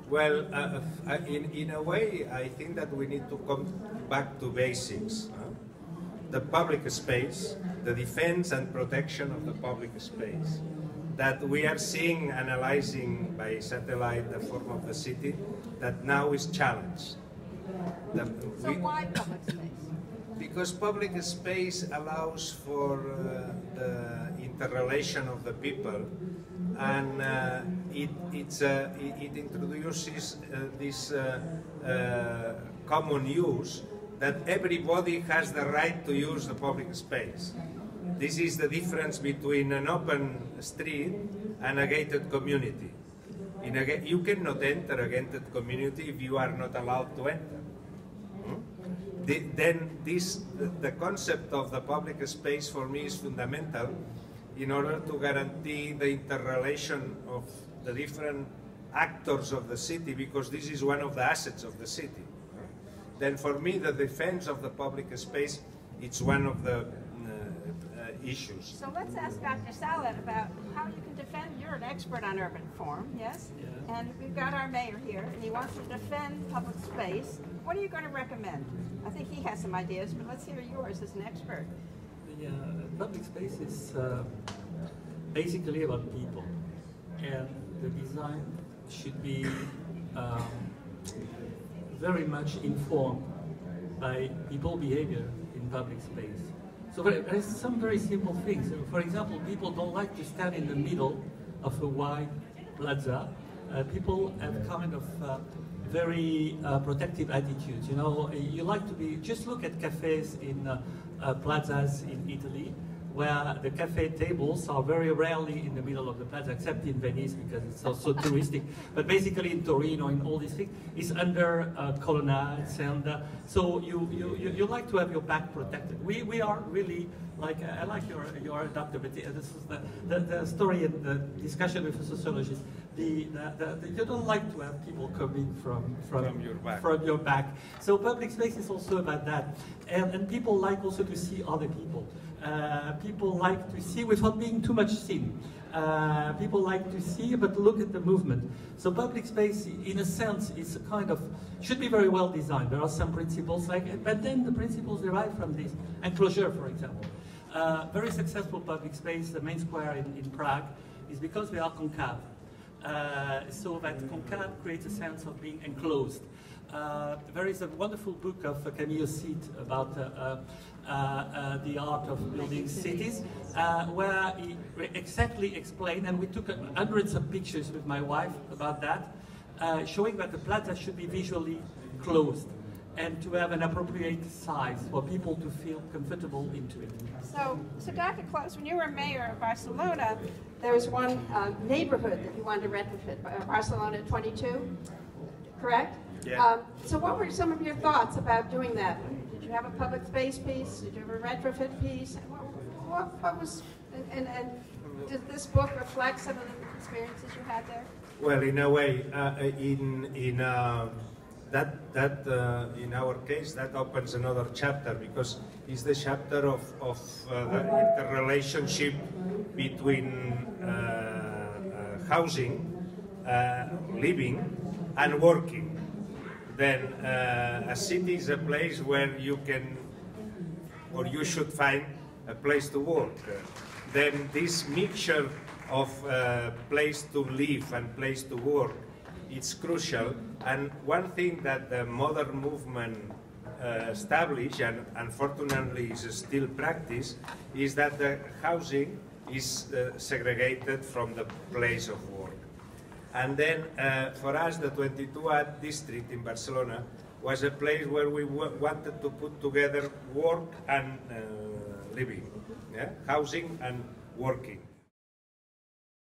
Well, in a way, I think that we need to come back to basics. The public space, the defense and protection of the public space, that we are seeing, analyzing by satellite the form of the city, that now is challenged. So why public space? Because public space allows for the interrelation of the people, and it introduces this common use that everybody has the right to use the public space. This is the difference between an open street and a gated community. You cannot enter a gated community if you are not allowed to enter. Then the concept of the public space for me is fundamental in order to guarantee the interrelation of the different actors of the city, because this is one of the assets of the city. Then for me, the defense of the public space, it's one of the issues. So let's ask Dr. Salat about how you can defend. You're an expert on urban form, yes? Yeah. And we've got our mayor here, and he wants to defend public space. What are you going to recommend? I think he has some ideas, but let's hear yours as an expert. The public space is basically about people, and the design should be very much informed by people behavior in public space. So there's some very simple things. For example, people don't like to stand in the middle of a wide plaza. People have kind of very protective attitudes. You know, you like to be, just look at cafes in plazas in Italy, where the cafe tables are very rarely in the middle of the plaza, except in Venice because it's so touristic. But basically in Torino, in all these things, it's under colonnades, and so you like to have your back protected. We are really like, I like your adaptability. This is the story and the discussion with a sociologist. You don't like to have people coming from your back. So public space is also about that, and people like also to see other people. People like to see without being too much seen. People like to see but look at the movement. So public space, in a sense, is a kind of, should be very well designed. There are some principles, but then the principles derive from this. Enclosure, for example. Very successful public space, the main square in Prague, is because they are concave. So that concave creates a sense of being enclosed. There is a wonderful book of Camille Cid about the art of building cities, where he exactly explained, and we took hundreds of pictures with my wife about that, showing that the plaza should be visually closed and to have an appropriate size for people to feel comfortable into it. So Dr. Clos, when you were mayor of Barcelona, there was one neighborhood that you wanted to retrofit, Barcelona 22, correct? Yeah. So what were some of your thoughts about doing that? Did you have a public space piece? Did you have a retrofit piece? What was, and did this book reflect some of the experiences you had there? Well, in a way, in our case, that opens another chapter, because it's the chapter of the interrelationship between housing, living, and working. Then a city is a place where you can, or you should find a place to work. Then this mixture of place to live and place to work, it's crucial. And one thing that the modern movement established, and unfortunately is still practiced, is that the housing is segregated from the place of work. And then for us, the 22 district in Barcelona was a place where we wanted to put together work and living, yeah? Housing and working.